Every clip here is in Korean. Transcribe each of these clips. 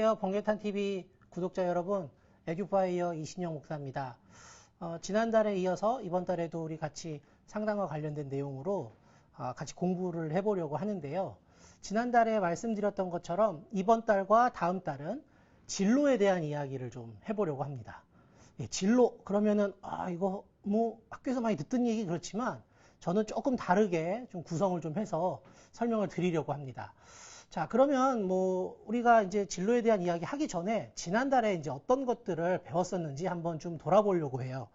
안녕하세요. 번개탄TV 구독자 여러분, 에듀파이어 이신영 목사입니다. 지난달에 이어서 이번 달에도 우리 같이 상담과 관련된 내용으로 같이 공부를 해보려고 하는데요. 지난달에 말씀드렸던 것처럼 이번 달과 다음 달은 진로에 대한 이야기를 좀 해보려고 합니다. 예, 진로, 그러면은 이거 뭐 학교에서 많이 듣던 얘기 그렇지만 저는 조금 다르게 좀 구성을 좀 해서 설명을 드리려고 합니다. 자, 그러면 뭐 우리가 이제 진로에 대한 이야기 하기 전에 지난달에 이제 어떤 것들을 배웠었는지 한번 좀 돌아보려고 해요.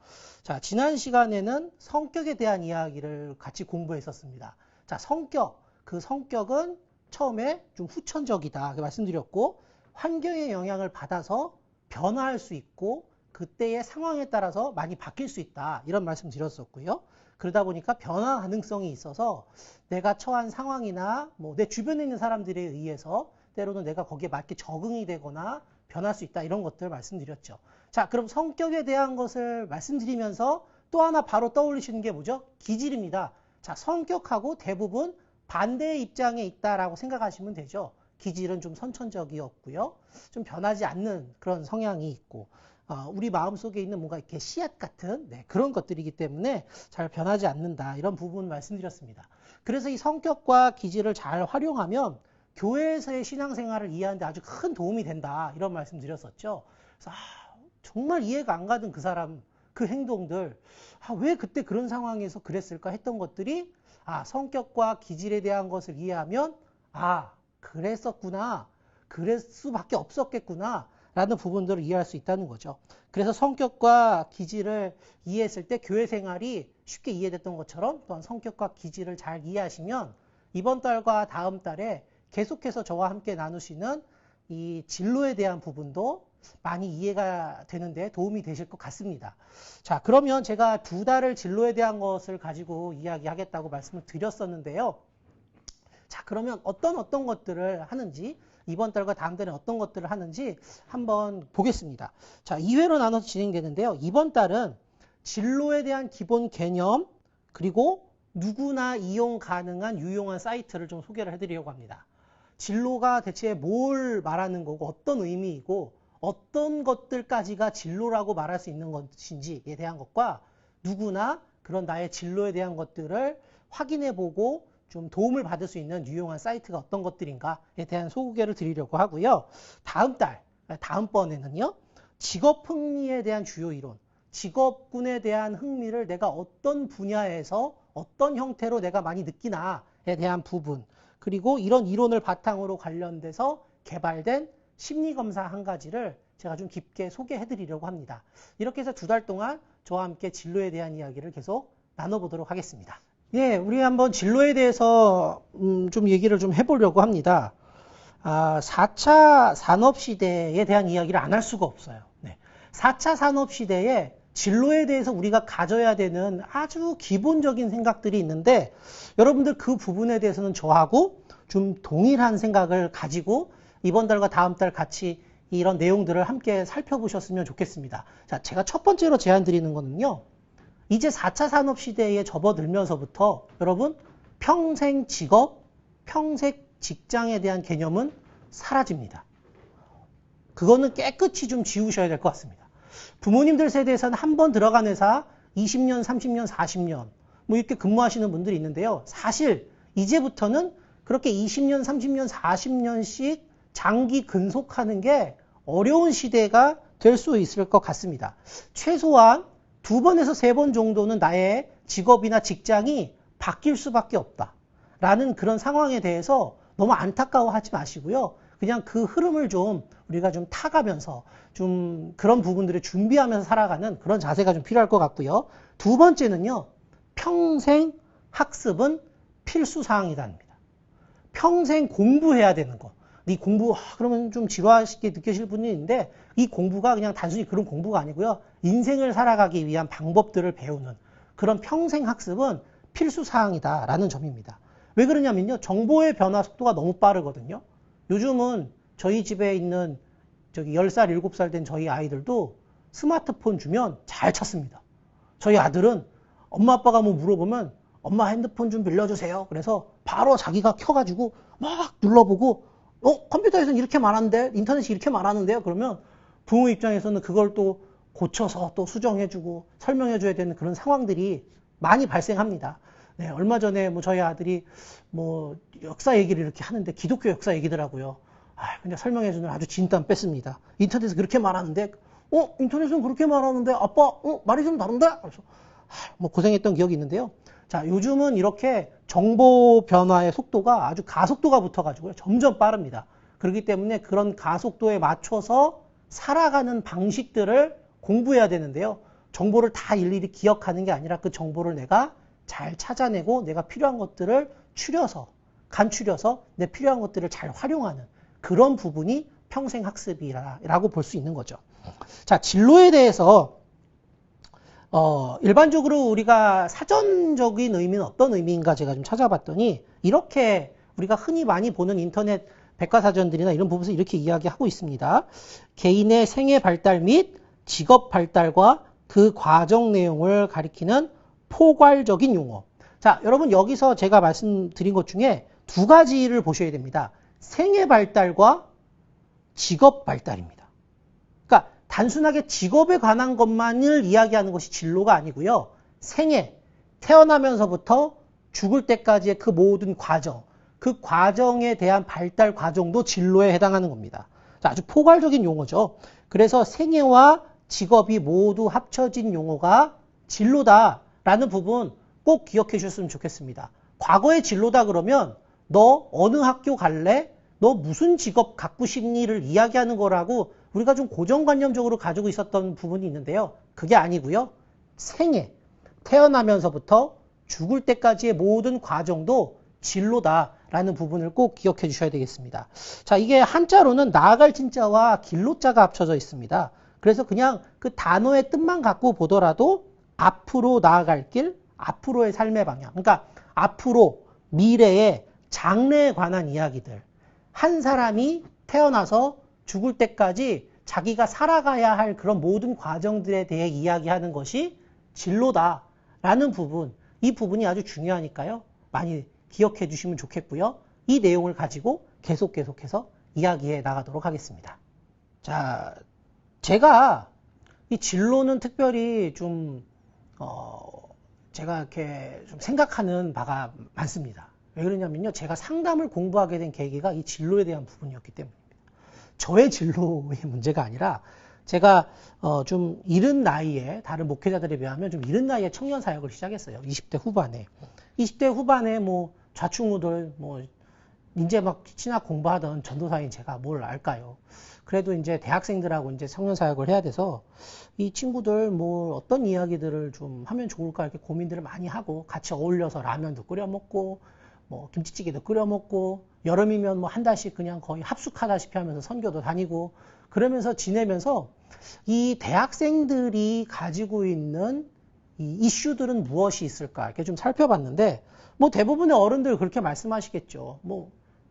자, 지난 시간에는 성격에 대한 이야기를 같이 공부했었습니다. 자, 성격. 그 성격은 처음에 좀 후천적이다. 이렇게 말씀드렸고, 환경의 영향을 받아서 변화할 수 있고, 그때의 상황에 따라서 많이 바뀔 수 있다. 이런 말씀 드렸었고요. 그러다 보니까 변화 가능성이 있어서 내가 처한 상황이나 뭐 내 주변에 있는 사람들에 의해서 때로는 내가 거기에 맞게 적응이 되거나 변할 수 있다. 이런 것들 말씀드렸죠. 자, 그럼 성격에 대한 것을 말씀드리면서 또 하나 바로 떠올리시는 게 뭐죠? 기질입니다. 자, 성격하고 대부분 반대의 입장에 있다라고 생각하시면 되죠. 기질은 좀 선천적이었고요. 좀 변하지 않는 그런 성향이 있고, 우리 마음속에 있는 뭔가 이렇게 씨앗 같은 그런 것들이기 때문에 잘 변하지 않는다. 이런 부분 말씀드렸습니다. 그래서 이 성격과 기질을 잘 활용하면 교회에서의 신앙생활을 이해하는데 아주 큰 도움이 된다. 이런 말씀 드렸었죠. 그래서 정말 이해가 안 가던 그 사람, 그 행동들, 왜 그때 그런 상황에서 그랬을까 했던 것들이 성격과 기질에 대한 것을 이해하면 그랬었구나. 그럴 수밖에 없었겠구나. 라는 부분들을 이해할 수 있다는 거죠. 그래서 성격과 기질을 이해했을 때 교회 생활이 쉽게 이해됐던 것처럼 또한 성격과 기질을 잘 이해하시면 이번 달과 다음 달에 계속해서 저와 함께 나누시는 이 진로에 대한 부분도 많이 이해가 되는데 도움이 되실 것 같습니다. 자, 그러면 제가 2달을 진로에 대한 것을 가지고 이야기하겠다고 말씀을 드렸었는데요. 자, 그러면 어떤 것들을 하는지, 이번 달과 다음 달에 어떤 것들을 하는지 한번 보겠습니다. 자, 2회로 나눠서 진행되는데요. 이번 달은 진로에 대한 기본 개념, 그리고 누구나 이용 가능한 유용한 사이트를 좀 소개를 해드리려고 합니다. 진로가 대체 뭘 말하는 거고, 어떤 의미이고, 어떤 것들까지가 진로라고 말할 수 있는 것인지에 대한 것과 누구나 그런 나의 진로에 대한 것들을 확인해보고 좀 도움을 받을 수 있는 유용한 사이트가 어떤 것들인가에 대한 소개를 드리려고 하고요. 다음번에는요. 직업 흥미에 대한 주요 이론, 직업군에 대한 흥미를 내가 어떤 분야에서 어떤 형태로 내가 많이 느끼나에 대한 부분, 그리고 이런 이론을 바탕으로 관련돼서 개발된 심리검사 한 가지를 제가 좀 깊게 소개해 드리려고 합니다. 이렇게 해서 2달 동안 저와 함께 진로에 대한 이야기를 계속 나눠보도록 하겠습니다. 예, 우리 한번 진로에 대해서 좀 얘기를 좀 해보려고 합니다. 4차 산업시대에 대한 이야기를 안 할 수가 없어요. 4차 산업시대에 진로에 대해서 우리가 가져야 되는 아주 기본적인 생각들이 있는데 여러분들 그 부분에 대해서는 저하고 좀 동일한 생각을 가지고 이번 달과 다음 달 같이 이런 내용들을 함께 살펴보셨으면 좋겠습니다. 자, 제가 첫 번째로 제안 드리는 거는요. 이제 4차 산업시대에 접어들면서부터 여러분 평생 직업, 평생 직장에 대한 개념은 사라집니다. 그거는 깨끗이 좀 지우셔야 될 것 같습니다. 부모님들 세대에서는 한 번 들어간 회사 20년, 30년, 40년 뭐 이렇게 근무하시는 분들이 있는데요. 사실 이제부터는 그렇게 20년, 30년, 40년씩 장기 근속하는 게 어려운 시대가 될 수 있을 것 같습니다. 최소한 2번에서 3번 정도는 나의 직업이나 직장이 바뀔 수밖에 없다. 라는 그런 상황에 대해서 너무 안타까워하지 마시고요. 그냥 그 흐름을 좀 우리가 좀 타가면서 좀 그런 부분들을 준비하면서 살아가는 그런 자세가 좀 필요할 것 같고요. 2번째는요. 평생 학습은 필수 사항이답니다. 평생 공부해야 되는 거. 이 공부 그러면 좀 지루하게 느끼실 분이 있는데 이 공부가 그냥 단순히 그런 공부가 아니고요. 인생을 살아가기 위한 방법들을 배우는 그런 평생 학습은 필수 사항이다라는 점입니다. 왜 그러냐면요. 정보의 변화 속도가 너무 빠르거든요. 요즘은 저희 집에 있는 10살, 7살 된 저희 아이들도 스마트폰 주면 잘 찾습니다. 저희 아들은 엄마 아빠가 뭐 물어보면 엄마 핸드폰 좀 빌려주세요. 그래서 바로 자기가 켜가지고 막 눌러보고 컴퓨터에서는 이렇게 말하는데, 인터넷이 이렇게 말하는데요? 그러면 부모 입장에서는 그걸 또 고쳐서 또 수정해주고 설명해줘야 되는 그런 상황들이 많이 발생합니다. 네, 얼마 전에 뭐 저희 아들이 뭐 역사 얘기를 이렇게 하는데 기독교 역사 얘기더라고요. 근데 설명해주는 아주 진땀 뺐습니다. 인터넷에서 그렇게 말하는데, 인터넷은 그렇게 말하는데, 아빠, 말이 좀 다른데? 그래서, 뭐 고생했던 기억이 있는데요. 자, 요즘은 이렇게 정보 변화의 속도가 아주 가속도가 붙어가지고요. 점점 빠릅니다. 그렇기 때문에 그런 가속도에 맞춰서 살아가는 방식들을 공부해야 되는데요. 정보를 다 일일이 기억하는 게 아니라 그 정보를 내가 잘 찾아내고 내가 필요한 것들을 간추려서 내 필요한 것들을 잘 활용하는 그런 부분이 평생학습이라고 볼 수 있는 거죠. 자, 진로에 대해서 일반적으로 우리가 사전적인 의미는 어떤 의미인가 제가 좀 찾아봤더니 이렇게 우리가 흔히 많이 보는 인터넷 백과사전들이나 이런 부분에서 이렇게 이야기하고 있습니다. 개인의 생애 발달 및 직업 발달과 그 과정 내용을 가리키는 포괄적인 용어. 자, 여러분 여기서 제가 말씀드린 것 중에 두 가지를 보셔야 됩니다. 생애 발달과 직업 발달입니다. 그러니까 단순하게 직업에 관한 것만을 이야기하는 것이 진로가 아니고요. 생애, 태어나면서부터 죽을 때까지의 그 모든 과정, 그 과정에 대한 발달 과정도 진로에 해당하는 겁니다. 자, 아주 포괄적인 용어죠. 그래서 생애와 직업이 모두 합쳐진 용어가 진로다라는 부분 꼭 기억해 주셨으면 좋겠습니다. 과거의 진로다 그러면 너 어느 학교 갈래? 너 무슨 직업 갖고 싶니를 이야기하는 거라고 우리가 좀 고정관념적으로 가지고 있었던 부분이 있는데요. 그게 아니고요. 생애, 태어나면서부터 죽을 때까지의 모든 과정도 진로다라는 부분을 꼭 기억해 주셔야 되겠습니다. 자, 이게 한자로는 나아갈 진자와 길로자가 합쳐져 있습니다. 그래서 그냥 그 단어의 뜻만 갖고 보더라도 앞으로 나아갈 길, 앞으로의 삶의 방향. 그러니까 앞으로 미래의 장래에 관한 이야기들. 한 사람이 태어나서 죽을 때까지 자기가 살아가야 할 그런 모든 과정들에 대해 이야기하는 것이 진로다라는 부분. 이 부분이 아주 중요하니까요. 많이 기억해 주시면 좋겠고요. 이 내용을 가지고 계속해서 이야기해 나가도록 하겠습니다. 자, 제가 이 진로는 특별히 좀 제가 이렇게 좀 생각하는 바가 많습니다. 왜 그러냐면요. 제가 상담을 공부하게 된 계기가 이 진로에 대한 부분이었기 때문입니다. 저의 진로의 문제가 아니라 제가 좀 이른 나이에 다른 목회자들에 비하면 좀 이른 나이에 청년 사역을 시작했어요. 20대 후반에. 20대 후반에 뭐 좌충우돌 뭐 이제 막 신학 공부하던 전도사인 제가 뭘 알까요? 그래도 이제 대학생들하고 이제 청년 사역을 해야 돼서 이 친구들 뭐 어떤 이야기들을 좀 하면 좋을까 이렇게 고민들을 많이 하고 같이 어울려서 라면도 끓여 먹고 뭐 김치찌개도 끓여 먹고 여름이면 뭐 한 달씩 그냥 거의 합숙하다시피 하면서 선교도 다니고 그러면서 지내면서 이 대학생들이 가지고 있는 이 이슈들은 무엇이 있을까 이렇게 좀 살펴봤는데 뭐 대부분의 어른들 그렇게 말씀하시겠죠. 뭐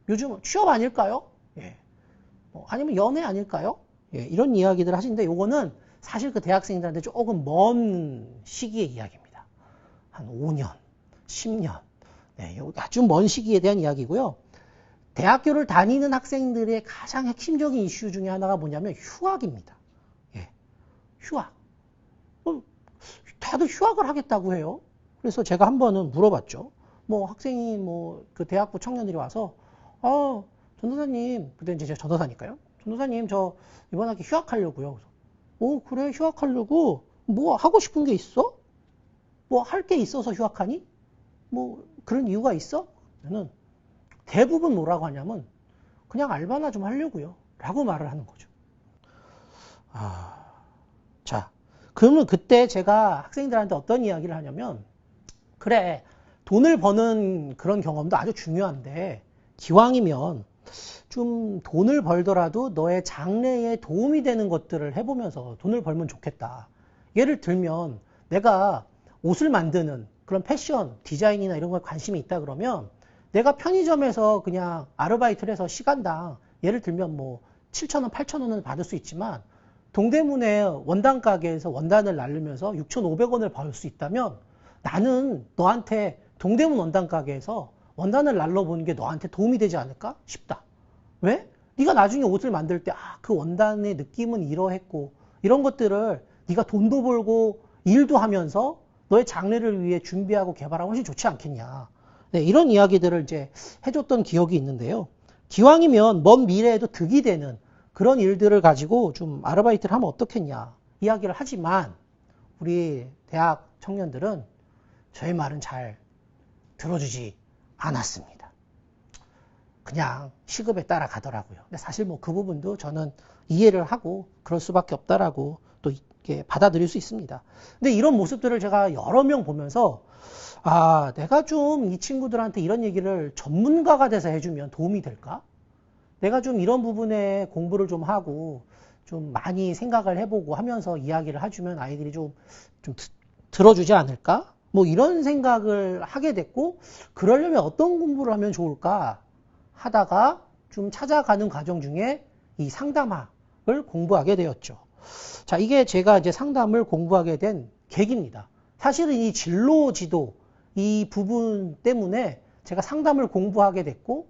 요즘 취업 아닐까요? 예. 아니면 연애 아닐까요? 예, 이런 이야기들 하시는데 요거는 사실 그 대학생들한테 조금 먼 시기의 이야기입니다. 한 5년, 10년. 네, 아주 먼 시기에 대한 이야기고요. 대학교를 다니는 학생들의 가장 핵심적인 이슈 중에 하나가 뭐냐면 휴학입니다. 예, 휴학. 다들 휴학을 하겠다고 해요. 그래서 제가 한 번은 물어봤죠. 뭐 학생이 뭐 그 대학부 청년들이 와서 전도사님, 그때 이제 제가 전도사니까요. 전도사님, 저 이번 학기 휴학하려고요. 그래, 휴학하려고? 뭐 하고 싶은 게 있어? 뭐 할 게 있어서 휴학하니? 뭐 그런 이유가 있어? 저는 대부분 뭐라고 하냐면 그냥 알바나 좀 하려고요. 라고 말을 하는 거죠. 자, 그러면 그때 제가 학생들한테 어떤 이야기를 하냐면 그래, 돈을 버는 그런 경험도 아주 중요한데 기왕이면 좀 돈을 벌더라도 너의 장래에 도움이 되는 것들을 해보면서 돈을 벌면 좋겠다. 예를 들면 내가 옷을 만드는 그런 패션, 디자인이나 이런 거에 관심이 있다 그러면 내가 편의점에서 그냥 아르바이트를 해서 시간당 예를 들면 뭐 7,000원, 8,000원을 받을 수 있지만 동대문의 원단 가게에서 원단을 날르면서 6,500원을 벌 수 있다면 나는 너한테 동대문 원단 가게에서 원단을 날려보는 게 너한테 도움이 되지 않을까 싶다. 왜? 네가 나중에 옷을 만들 때, 그 원단의 느낌은 이러했고, 이런 것들을 네가 돈도 벌고 일도 하면서 너의 장래를 위해 준비하고 개발하면 훨씬 좋지 않겠냐. 네, 이런 이야기들을 이제 해줬던 기억이 있는데요. 기왕이면 먼 미래에도 득이 되는 그런 일들을 가지고 좀 아르바이트를 하면 어떻겠냐 이야기를 하지만 우리 대학 청년들은 저의 말은 잘 들어주지 않았습니다. 그냥 시급에 따라가더라고요. 근데 사실 뭐 그 부분도 저는 이해를 하고 그럴 수밖에 없다라고 또 이렇게 받아들일 수 있습니다. 근데 이런 모습들을 제가 여러 명 보면서 내가 좀 이 친구들한테 이런 얘기를 전문가가 돼서 해주면 도움이 될까? 내가 좀 이런 부분에 공부를 좀 하고 좀 많이 생각을 해보고 하면서 이야기를 해주면 아이들이 좀 들어주지 않을까? 뭐 이런 생각을 하게 됐고 그러려면 어떤 공부를 하면 좋을까 하다가 좀 찾아가는 과정 중에 이 상담학을 공부하게 되었죠. 자, 이게 제가 이제 상담을 공부하게 된 계기입니다. 사실은 이 진로 지도 이 부분 때문에 제가 상담을 공부하게 됐고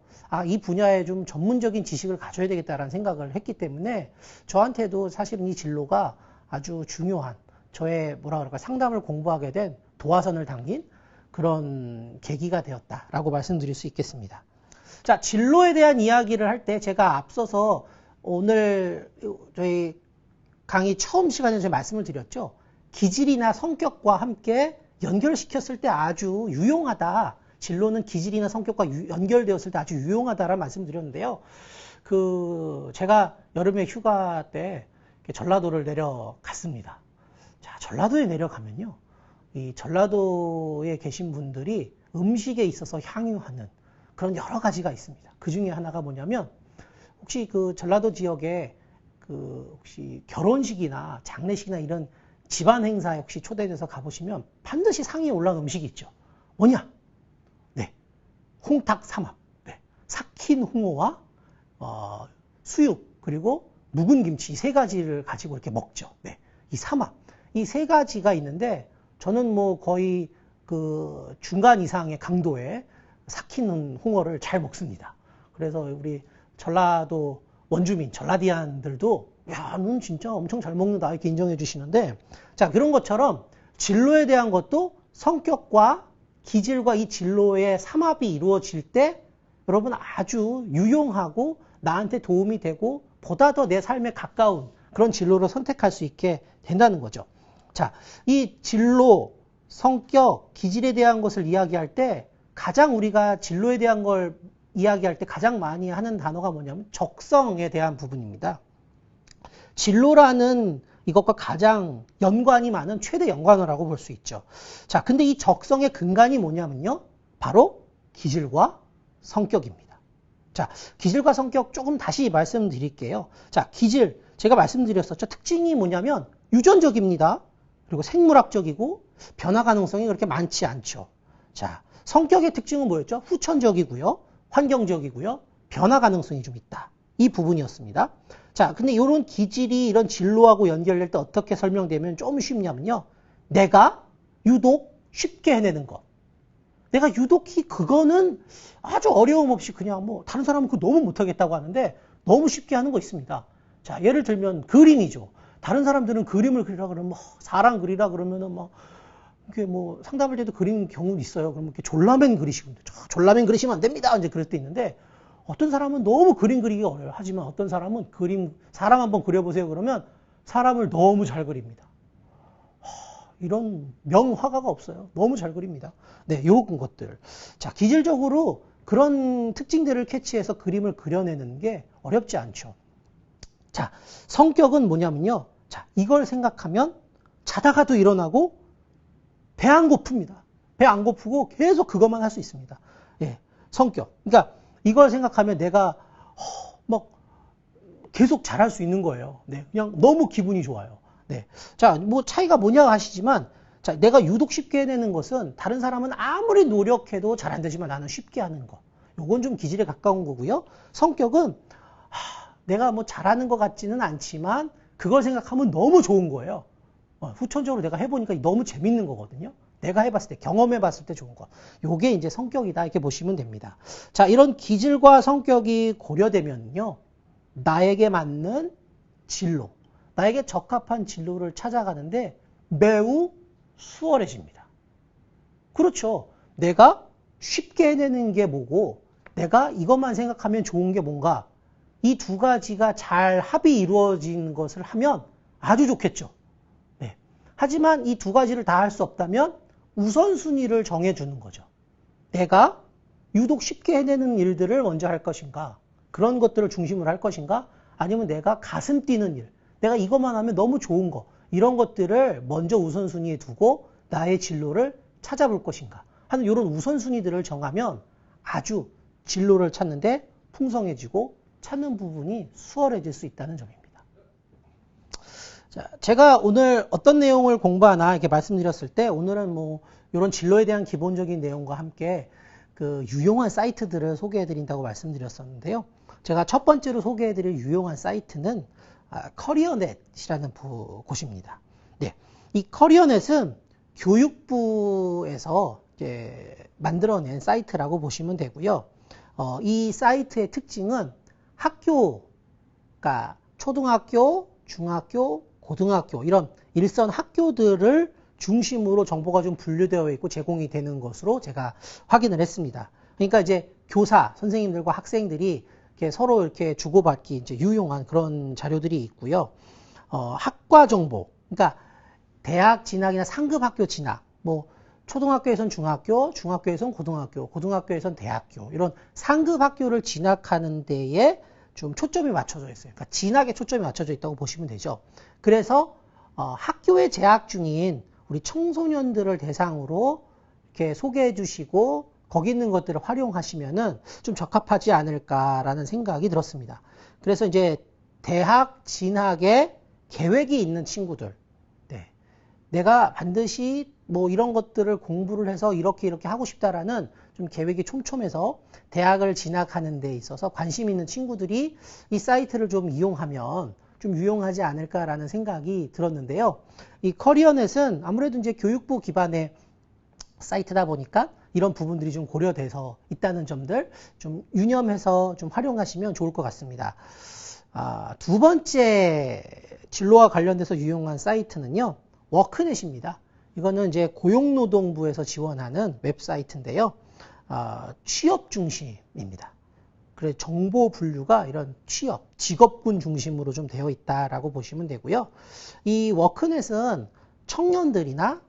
이 분야에 좀 전문적인 지식을 가져야 되겠다라는 생각을 했기 때문에 저한테도 사실은 이 진로가 아주 중요한 저의 상담을 공부하게 된 도화선을 당긴 그런 계기가 되었다라고 말씀드릴 수 있겠습니다. 자, 진로에 대한 이야기를 할 때 제가 앞서서 오늘 저희 강의 처음 시간에 제가 말씀을 드렸죠. 기질이나 성격과 함께 연결시켰을 때 아주 유용하다. 진로는 기질이나 성격과 연결되었을 때 아주 유용하다라는 말씀을 드렸는데요. 제가 여름에 휴가 때 전라도를 내려갔습니다. 자, 전라도에 내려가면요. 이 전라도에 계신 분들이 음식에 있어서 향유하는 그런 여러 가지가 있습니다. 그 중에 하나가 뭐냐면 혹시 그 전라도 지역에 혹시 결혼식이나 장례식이나 이런 집안 행사에 혹시 초대돼서 가보시면 반드시 상에 올라온 음식이 있죠. 뭐냐? 네, 홍탁 삼합, 네, 삭힌 홍어와 수육 그리고 묵은 김치 이 세 가지를 가지고 이렇게 먹죠. 네, 이 삼합 이 세 가지가 있는데 저는 뭐 거의 그 중간 이상의 강도의 삭힌 홍어를 잘 먹습니다. 그래서 우리 전라도 원주민, 전라디안들도 야, 넌 진짜 엄청 잘 먹는다 이렇게 인정해 주시는데 자, 그런 것처럼 진로에 대한 것도 성격과 기질과 이 진로의 삼합이 이루어질 때 여러분 아주 유용하고 나한테 도움이 되고 보다 더 내 삶에 가까운 그런 진로를 선택할 수 있게 된다는 거죠. 자, 이 진로, 성격, 기질에 대한 것을 이야기할 때 가장 우리가 진로에 대한 걸 이야기할 때 가장 많이 하는 단어가 뭐냐면 적성에 대한 부분입니다. 진로라는 이것과 가장 연관이 많은 최대 연관어라고 볼 수 있죠. 자, 근데 이 적성의 근간이 뭐냐면요. 바로 기질과 성격입니다. 자, 기질과 성격 조금 다시 말씀드릴게요. 자, 기질 제가 말씀드렸었죠. 특징이 뭐냐면 유전적입니다. 그리고 생물학적이고 변화 가능성이 그렇게 많지 않죠. 자, 성격의 특징은 뭐였죠? 후천적이고요. 환경적이고요. 변화 가능성이 좀 있다. 이 부분이었습니다. 자, 근데 이런 기질이 이런 진로하고 연결될 때 어떻게 설명되면 좀 쉽냐면요. 내가 유독 쉽게 해내는 것. 내가 유독히 그거는 아주 어려움 없이 그냥 뭐 다른 사람은 그거 너무 못하겠다고 하는데 너무 쉽게 하는 거 있습니다. 자, 예를 들면 그림이죠. 다른 사람들은 그림을 그리라 그러면 뭐 사람 그리라 그러면은 뭐 이게 뭐 상담할 때도 그린 경우도 있어요. 그러면 이렇게 졸라맨 그리시면 졸라맨 그리시면 안 됩니다. 이제 그럴 때 있는데 어떤 사람은 너무 그림 그리기가 어려워요. 하지만 어떤 사람은 사람 한번 그려보세요. 그러면 사람을 너무 잘 그립니다. 이런 명화가가 없어요. 너무 잘 그립니다. 네, 요런 것들. 자, 기질적으로 그런 특징들을 캐치해서 그림을 그려내는 게 어렵지 않죠. 자, 성격은 뭐냐면요. 자, 이걸 생각하면 자다가도 일어나고 배 안 고픕니다. 배 안 고프고 계속 그것만 할 수 있습니다. 예, 성격. 그러니까 이걸 생각하면 내가 막 계속 잘할 수 있는 거예요. 네, 그냥 너무 기분이 좋아요. 네, 자, 뭐 차이가 뭐냐 하시지만, 자, 내가 유독 쉽게 해내는 것은 다른 사람은 아무리 노력해도 잘 안 되지만 나는 쉽게 하는 거. 요건 좀 기질에 가까운 거고요. 성격은 내가 뭐 잘하는 것 같지는 않지만 그걸 생각하면 너무 좋은 거예요. 후천적으로 내가 해보니까 너무 재밌는 거거든요. 내가 해봤을 때, 경험해봤을 때 좋은 거. 요게 이제 성격이다. 이렇게 보시면 됩니다. 자, 이런 기질과 성격이 고려되면요. 나에게 맞는 진로, 나에게 적합한 진로를 찾아가는데 매우 수월해집니다. 그렇죠. 내가 쉽게 해내는 게 뭐고, 내가 이것만 생각하면 좋은 게 뭔가, 이 두 가지가 잘 합이 이루어진 것을 하면 아주 좋겠죠. 네. 하지만 이 두 가지를 다 할 수 없다면 우선순위를 정해주는 거죠. 내가 유독 쉽게 해내는 일들을 먼저 할 것인가, 그런 것들을 중심으로 할 것인가, 아니면 내가 가슴 뛰는 일, 내가 이것만 하면 너무 좋은 거, 이런 것들을 먼저 우선순위에 두고 나의 진로를 찾아볼 것인가 하는 이런 우선순위들을 정하면 아주 진로를 찾는데 풍성해지고 찾는 부분이 수월해질 수 있다는 점입니다. 자, 제가 오늘 어떤 내용을 공부하나 이렇게 말씀드렸을 때 오늘은 뭐 이런 진로에 대한 기본적인 내용과 함께 그 유용한 사이트들을 소개해드린다고 말씀드렸었는데요. 제가 첫 번째로 소개해드릴 유용한 사이트는 커리어넷이라는 곳입니다. 네, 이 커리어넷은 교육부에서 만들어낸 사이트라고 보시면 되고요. 이 사이트의 특징은 학교가 초등학교, 중학교, 고등학교 이런 일선 학교들을 중심으로 정보가 좀 분류되어 있고 제공이 되는 것으로 제가 확인을 했습니다. 그러니까 이제 교사, 선생님들과 학생들이 이렇게 서로 이렇게 주고받기 이제 유용한 그런 자료들이 있고요. 학과 정보, 그러니까 대학 진학이나 상급 학교 진학, 뭐 초등학교에선 중학교, 중학교에선 고등학교, 고등학교에선 대학교 이런 상급 학교를 진학하는 데에 좀 초점이 맞춰져 있어요. 그러니까 진학에 초점이 맞춰져 있다고 보시면 되죠. 그래서 학교에 재학 중인 우리 청소년들을 대상으로 이렇게 소개해 주시고 거기 있는 것들을 활용하시면은 좀 적합하지 않을까라는 생각이 들었습니다. 그래서 이제 대학 진학에 계획이 있는 친구들, 네. 내가 반드시 뭐 이런 것들을 공부를 해서 이렇게 하고 싶다라는 좀 계획이 촘촘해서 대학을 진학하는 데 있어서 관심 있는 친구들이 이 사이트를 좀 이용하면 좀 유용하지 않을까라는 생각이 들었는데요. 이 커리어넷은 아무래도 이제 교육부 기반의 사이트다 보니까 이런 부분들이 좀 고려돼서 있다는 점들 좀 유념해서 좀 활용하시면 좋을 것 같습니다. 두 번째 진로와 관련돼서 유용한 사이트는요, 워크넷입니다. 이거는 이제 고용노동부에서 지원하는 웹사이트인데요. 취업 중심입니다. 그래서 정보 분류가 이런 취업, 직업군 중심으로 좀 되어 있다라고 보시면 되고요. 이 워크넷은 청년들이나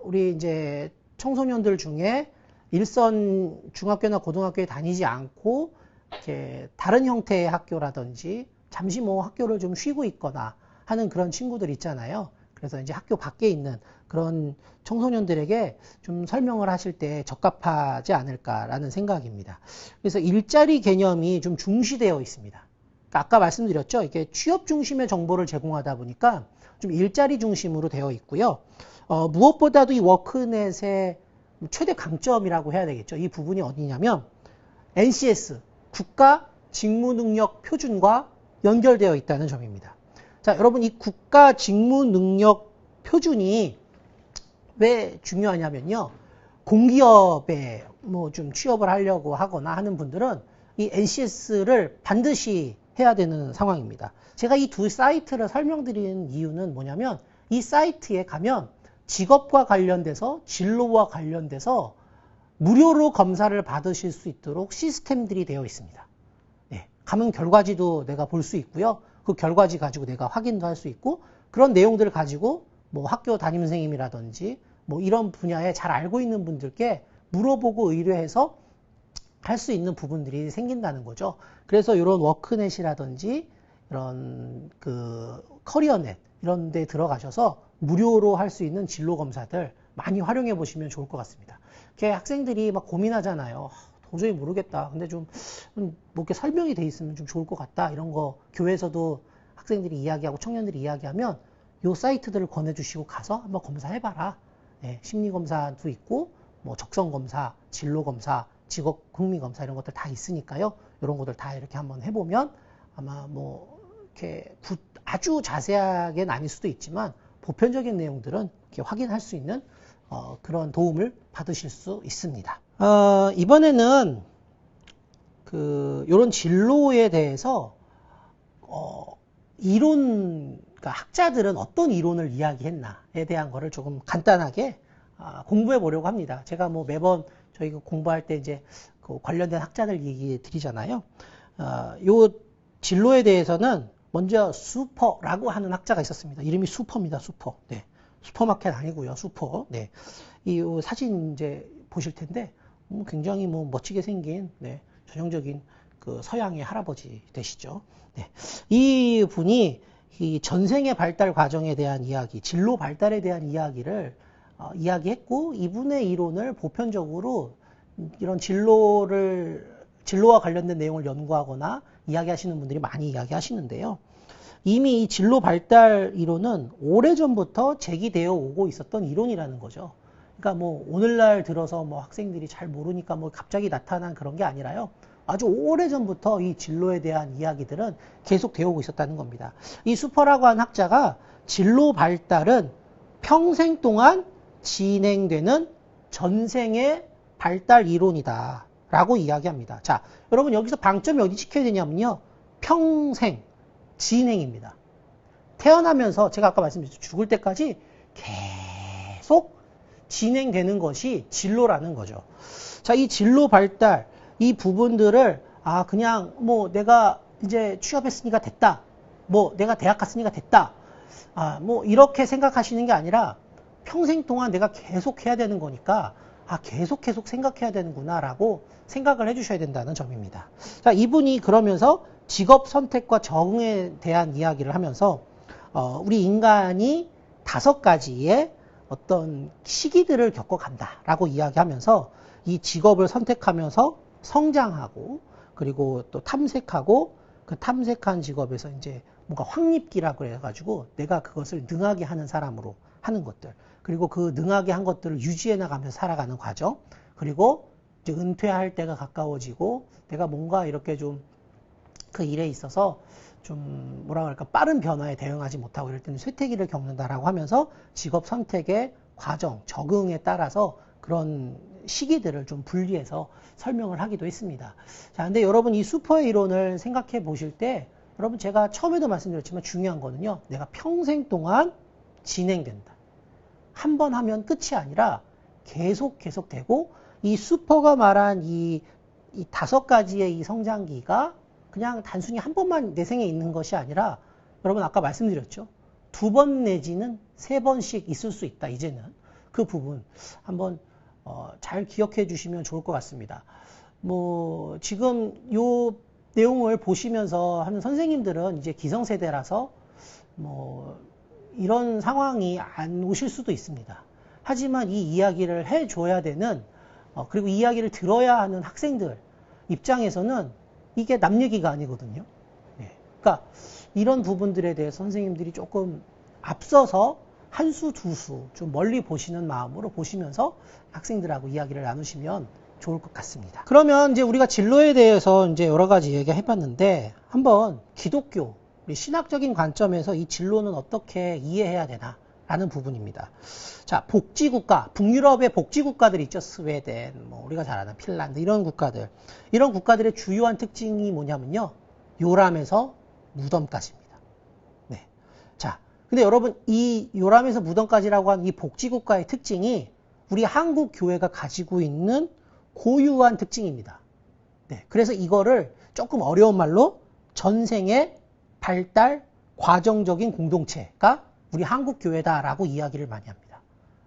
우리 이제 청소년들 중에 일선 중학교나 고등학교에 다니지 않고 이렇게 다른 형태의 학교라든지 잠시 뭐 학교를 좀 쉬고 있거나 하는 그런 친구들 있잖아요. 그래서 이제 학교 밖에 있는 그런 청소년들에게 좀 설명을 하실 때 적합하지 않을까라는 생각입니다. 그래서 일자리 개념이 좀 중시되어 있습니다. 그러니까 아까 말씀드렸죠. 이게 취업 중심의 정보를 제공하다 보니까 좀 일자리 중심으로 되어 있고요. 무엇보다도 이 워크넷의 최대 강점이라고 해야 되겠죠. 이 부분이 어디냐면 NCS, 국가 직무능력 표준과 연결되어 있다는 점입니다. 자, 여러분 이 국가 직무능력 표준이 왜 중요하냐면요. 공기업에 뭐 좀 취업을 하려고 하거나 하는 분들은 이 NCS를 반드시 해야 되는 상황입니다. 제가 이 두 사이트를 설명드리는 이유는 뭐냐면 이 사이트에 가면 직업과 관련돼서 진로와 관련돼서 무료로 검사를 받으실 수 있도록 시스템들이 되어 있습니다. 네, 가면 결과지도 내가 볼 수 있고요. 그 결과지 가지고 내가 확인도 할 수 있고 그런 내용들을 가지고 뭐 학교 담임선생님이라든지 뭐 이런 분야에 잘 알고 있는 분들께 물어보고 의뢰해서 할 수 있는 부분들이 생긴다는 거죠. 그래서 이런 워크넷이라든지 이런 그 커리어넷 이런 데 들어가셔서 무료로 할 수 있는 진로 검사들 많이 활용해 보시면 좋을 것 같습니다. 이렇게 학생들이 막 고민하잖아요. 도저히 모르겠다. 근데 좀 뭐 이렇게 설명이 돼 있으면 좀 좋을 것 같다. 이런 거 교회에서도 학생들이 이야기하고 청년들이 이야기하면 요 사이트들을 권해주시고 가서 한번 검사해봐라. 네, 심리검사도 있고 뭐 적성검사, 진로검사, 직업 흥미검사 이런 것들 다 있으니까요. 이런 것들 다 이렇게 한번 해보면 아마 뭐 이렇게 아주 자세하게는 아닐 수도 있지만 보편적인 내용들은 이렇게 확인할 수 있는 그런 도움을 받으실 수 있습니다. 이번에는 요런 진로에 대해서 그러니까 학자들은 어떤 이론을 이야기했나에 대한 거를 조금 간단하게 공부해 보려고 합니다. 제가 뭐 매번 저희 공부할 때 이제 관련된 학자들 얘기 드리잖아요. 요 진로에 대해서는 먼저 수퍼라고 하는 학자가 있었습니다. 이름이 수퍼입니다. 수퍼. 네. 슈퍼마켓 아니고요. 수퍼. 네. 이 사진 이제 보실 텐데 굉장히 멋지게 생긴 전형적인 그 서양의 할아버지 되시죠. 네. 이 분이 이 전생의 발달 과정에 대한 이야기, 진로 발달에 대한 이야기를 이야기했고, 이분의 이론을 보편적으로 이런 진로와 관련된 내용을 연구하거나 이야기하시는 분들이 많이 이야기하시는데요. 이미 이 진로 발달 이론은 오래전부터 제기되어 오고 있었던 이론이라는 거죠. 그러니까 오늘날 들어서 학생들이 잘 모르니까 갑자기 나타난 그런 게 아니라요. 아주 오래전부터 이 진로에 대한 이야기들은 계속 되어 오고 있었다는 겁니다. 이 수퍼라고 하는 학자가 진로 발달은 평생 동안 진행되는 전생의 발달 이론이다 라고 이야기합니다. 자, 여러분 여기서 방점이 어디 찍혀야 되냐면요. 평생 진행입니다. 태어나면서 제가 아까 말씀드렸죠. 죽을 때까지 계속 진행되는 것이 진로라는 거죠. 자, 이 진로 발달, 이 부분들을 그냥 내가 이제 취업했으니까 됐다. 내가 대학 갔으니까 됐다. 이렇게 생각하시는 게 아니라 평생 동안 내가 계속 해야 되는 거니까 계속 생각해야 되는구나 라고 생각을 해주셔야 된다는 점입니다. 자, 이분이 그러면서 직업 선택과 적응에 대한 이야기를 하면서 우리 인간이 5가지의 어떤 시기들을 겪어간다 라고 이야기하면서 이 직업을 선택하면서 성장하고 그리고 또 탐색하고 그 탐색한 직업에서 이제 뭔가 확립기라고 해가지고 내가 그것을 능하게 하는 사람으로 하는 것들, 그리고 그 능하게 한 것들을 유지해 나가면서 살아가는 과정, 그리고 이제 은퇴할 때가 가까워지고 내가 뭔가 이렇게 좀 그 일에 있어서 좀 뭐라 그럴까 빠른 변화에 대응하지 못하고 이럴 때는 쇠퇴기를 겪는다라고 하면서 직업 선택의 과정, 적응에 따라서 그런 시기들을 좀 분리해서 설명을 하기도 했습니다. 자, 근데 여러분 이 수퍼의 이론을 생각해 보실 때 여러분 제가 처음에도 말씀드렸지만 중요한 거는요. 내가 평생 동안 진행된다. 한 번 하면 끝이 아니라 계속 되고 이 수퍼가 말한 이 5가지의 이 성장기가 그냥 단순히 한 번만 내 생에 있는 것이 아니라 여러분 아까 말씀드렸죠. 2번 내지는 3번씩 있을 수 있다. 이제는 그 부분 한번 잘 기억해 주시면 좋을 것 같습니다. 지금 요 내용을 보시면서 하는 선생님들은 이제 기성세대라서 이런 상황이 안 오실 수도 있습니다. 하지만 이 이야기를 해줘야 되는 그리고 이 이야기를 들어야 하는 학생들 입장에서는 이게 남 얘기가 아니거든요. 네. 그러니까 이런 부분들에 대해서 선생님들이 조금 앞서서 한 수, 2수 좀 멀리 보시는 마음으로 보시면서 학생들하고 이야기를 나누시면 좋을 것 같습니다. 그러면 이제 우리가 진로에 대해서 이제 여러 가지 얘기해 봤는데 한번 기독교 우리 신학적인 관점에서 이 진로는 어떻게 이해해야 되나 라는 부분입니다. 자, 복지국가, 북유럽의 복지국가들 있죠. 스웨덴, 우리가 잘 아는 핀란드 이런 국가들의 주요한 특징이 뭐냐면요. 요람에서 무덤까지입니다. 네. 자, 근데 여러분 이 요람에서 무덤까지라고 하는 이 복지국가의 특징이 우리 한국 교회가 가지고 있는 고유한 특징입니다. 네. 그래서 이거를 조금 어려운 말로 전생의 발달 과정적인 공동체가 우리 한국 교회다라고 이야기를 많이 합니다.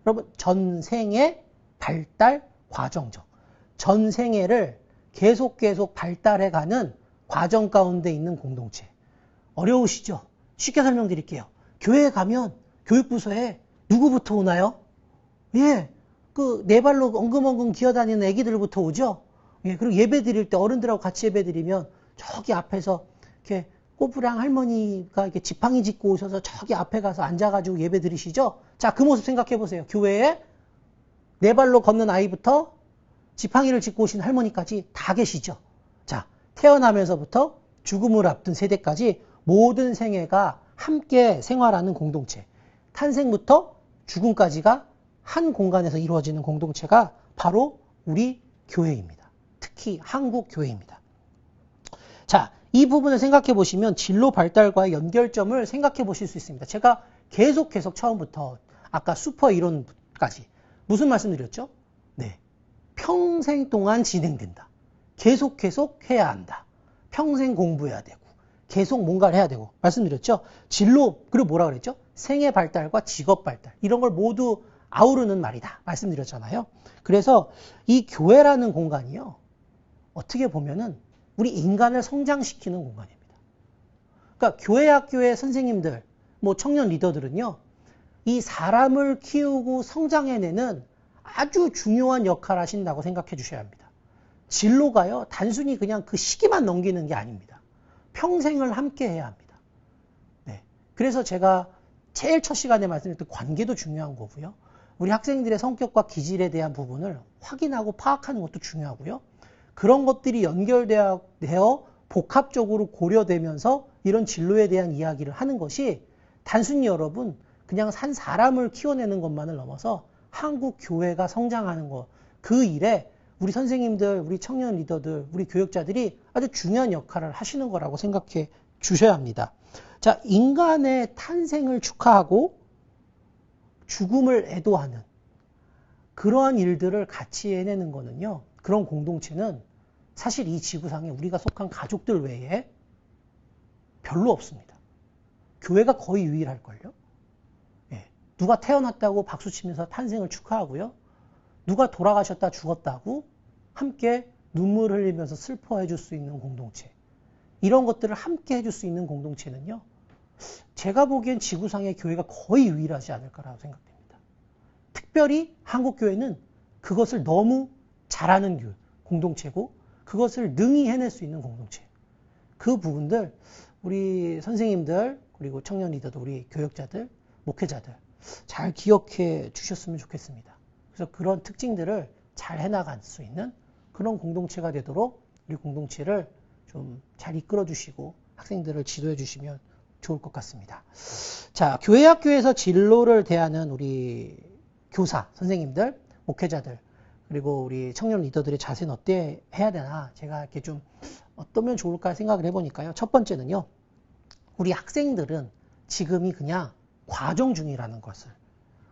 여러분 전생의 발달 과정적, 전생애를 계속 발달해가는 과정 가운데 있는 공동체. 어려우시죠? 쉽게 설명드릴게요. 교회에 가면 교육부서에 누구부터 오나요? 예, 그 네 발로 엉금엉금 기어다니는 애기들부터 오죠. 예, 그리고 예배 드릴 때 어른들하고 같이 예배 드리면 저기 앞에서 이렇게 꼬부랑 할머니가 이렇게 지팡이 짚고 오셔서 저기 앞에 가서 앉아가지고 예배 드리시죠? 자, 그 모습 생각해 보세요. 교회에 네 발로 걷는 아이부터 지팡이를 짚고 오신 할머니까지 다 계시죠? 자, 태어나면서부터 죽음을 앞둔 세대까지 모든 생애가 함께 생활하는 공동체. 탄생부터 죽음까지가 한 공간에서 이루어지는 공동체가 바로 우리 교회입니다. 특히 한국 교회입니다. 자, 이 부분을 생각해 보시면 진로 발달과의 연결점을 생각해 보실 수 있습니다. 제가 계속 처음부터 아까 슈퍼 이론까지 무슨 말씀 드렸죠? 네. 평생 동안 진행된다. 계속 해야 한다. 평생 공부해야 되고 계속 뭔가를 해야 되고 말씀드렸죠? 진로 그리고 뭐라 그랬죠? 생애 발달과 직업 발달 이런 걸 모두 아우르는 말이다. 말씀드렸잖아요. 그래서 이 교회라는 공간이요. 어떻게 보면은 우리 인간을 성장시키는 공간입니다. 그러니까 교회 학교의 선생님들, 뭐 청년 리더들은요. 이 사람을 키우고 성장해내는 아주 중요한 역할을 하신다고 생각해 주셔야 합니다. 진로가요. 단순히 그냥 그 시기만 넘기는 게 아닙니다. 평생을 함께 해야 합니다. 네. 그래서 제가 제일 첫 시간에 말씀드렸던 관계도 중요한 거고요. 우리 학생들의 성격과 기질에 대한 부분을 확인하고 파악하는 것도 중요하고요. 그런 것들이 연결되어 복합적으로 고려되면서 이런 진로에 대한 이야기를 하는 것이 단순히 여러분 그냥 한 사람을 키워내는 것만을 넘어서 한국 교회가 성장하는 것, 그 일에 우리 선생님들, 우리 청년 리더들, 우리 교역자들이 아주 중요한 역할을 하시는 거라고 생각해 주셔야 합니다. 자, 인간의 탄생을 축하하고 죽음을 애도하는 그러한 일들을 같이 해내는 거는요. 그런 공동체는 사실 이 지구상에 우리가 속한 가족들 외에 별로 없습니다. 교회가 거의 유일할걸요. 예. 누가 태어났다고 박수치면서 탄생을 축하하고요. 누가 돌아가셨다 죽었다고 함께 눈물 흘리면서 슬퍼해 줄 수 있는 공동체. 이런 것들을 함께 해줄 수 있는 공동체는요. 제가 보기엔 지구상의 교회가 거의 유일하지 않을까라고 생각됩니다. 특별히 한국교회는 그것을 너무 잘하는 공동체고 그것을 능히 해낼 수 있는 공동체. 그 부분들 우리 선생님들 그리고 청년 리더들 우리 교역자들 목회자들 잘 기억해 주셨으면 좋겠습니다. 그래서 그런 특징들을 잘 해나갈 수 있는 그런 공동체가 되도록 우리 공동체를 좀 잘 이끌어 주시고 학생들을 지도해 주시면 좋을 것 같습니다. 자, 교회 학교에서 진로를 대하는 우리 교사, 선생님들, 목회자들 그리고 우리 청년 리더들의 자세는 어때 해야 되나 제가 이렇게 좀 어떠면 좋을까 생각을 해보니까요. 첫 번째는요. 우리 학생들은 지금이 그냥 과정 중이라는 것을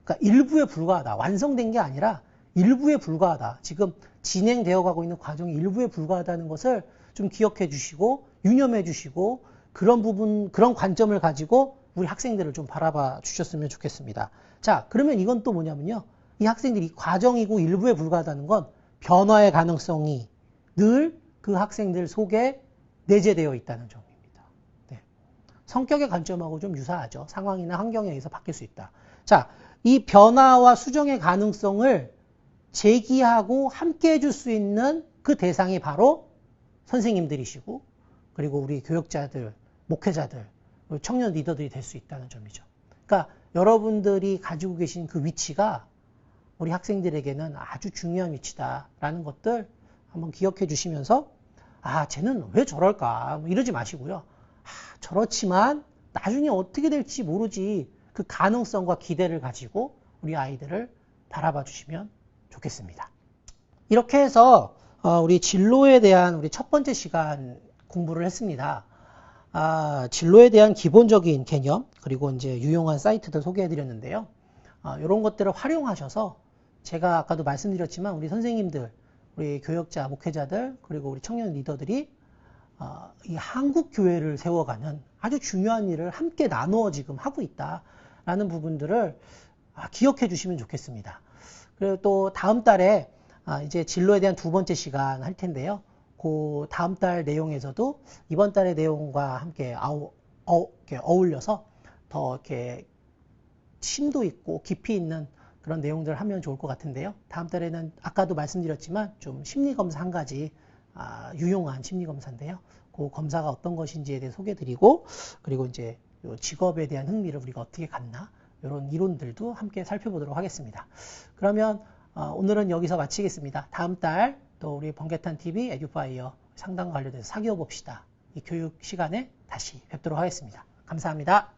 그러니까 일부에 불과하다. 완성된 게 아니라 일부에 불과하다. 지금 진행되어 가고 있는 과정이 일부에 불과하다는 것을 좀 기억해 주시고 유념해 주시고 그런 부분 그런 관점을 가지고 우리 학생들을 좀 바라봐 주셨으면 좋겠습니다. 자, 그러면 이건 또 뭐냐면요. 이 학생들이 과정이고 일부에 불과하다는 건 변화의 가능성이 늘 그 학생들 속에 내재되어 있다는 점입니다. 네. 성격의 관점하고 좀 유사하죠. 상황이나 환경에 의해서 바뀔 수 있다. 자, 이 변화와 수정의 가능성을 제기하고 함께 해줄 수 있는 그 대상이 바로 선생님들이시고 그리고 우리 교역자들, 목회자들, 청년 리더들이 될 수 있다는 점이죠. 그러니까 여러분들이 가지고 계신 그 위치가 우리 학생들에게는 아주 중요한 위치다라는 것들 한번 기억해 주시면서 아, 쟤는 왜 저럴까? 뭐 이러지 마시고요. 아, 저렇지만 나중에 어떻게 될지 모르지 그 가능성과 기대를 가지고 우리 아이들을 바라봐 주시면 좋겠습니다. 이렇게 해서 우리 진로에 대한 우리 첫 번째 시간 공부를 했습니다. 진로에 대한 기본적인 개념 그리고 이제 유용한 사이트들 소개해 드렸는데요. 이런 것들을 활용하셔서 제가 아까도 말씀드렸지만 우리 선생님들, 우리 교역자, 목회자들 그리고 우리 청년 리더들이 이 한국 교회를 세워가는 아주 중요한 일을 함께 나누어 지금 하고 있다라는 부분들을 기억해 주시면 좋겠습니다. 그리고 또 다음 달에 이제 진로에 대한 두 번째 시간 할 텐데요. 그 다음 달 내용에서도 이번 달의 내용과 함께 이렇게 어울려서 더 이렇게 심도 있고 깊이 있는 그런 내용들을 하면 좋을 것 같은데요. 다음 달에는 아까도 말씀드렸지만 좀 심리검사 한 가지 유용한 심리검사인데요. 그 검사가 어떤 것인지에 대해 소개드리고 그리고 이제 직업에 대한 흥미를 우리가 어떻게 갖나 이런 이론들도 함께 살펴보도록 하겠습니다. 그러면 오늘은 여기서 마치겠습니다. 다음 달 또 우리 번개탄TV 에듀파이어 상담과 관련해서 사귀어 봅시다. 이 교육 시간에 다시 뵙도록 하겠습니다. 감사합니다.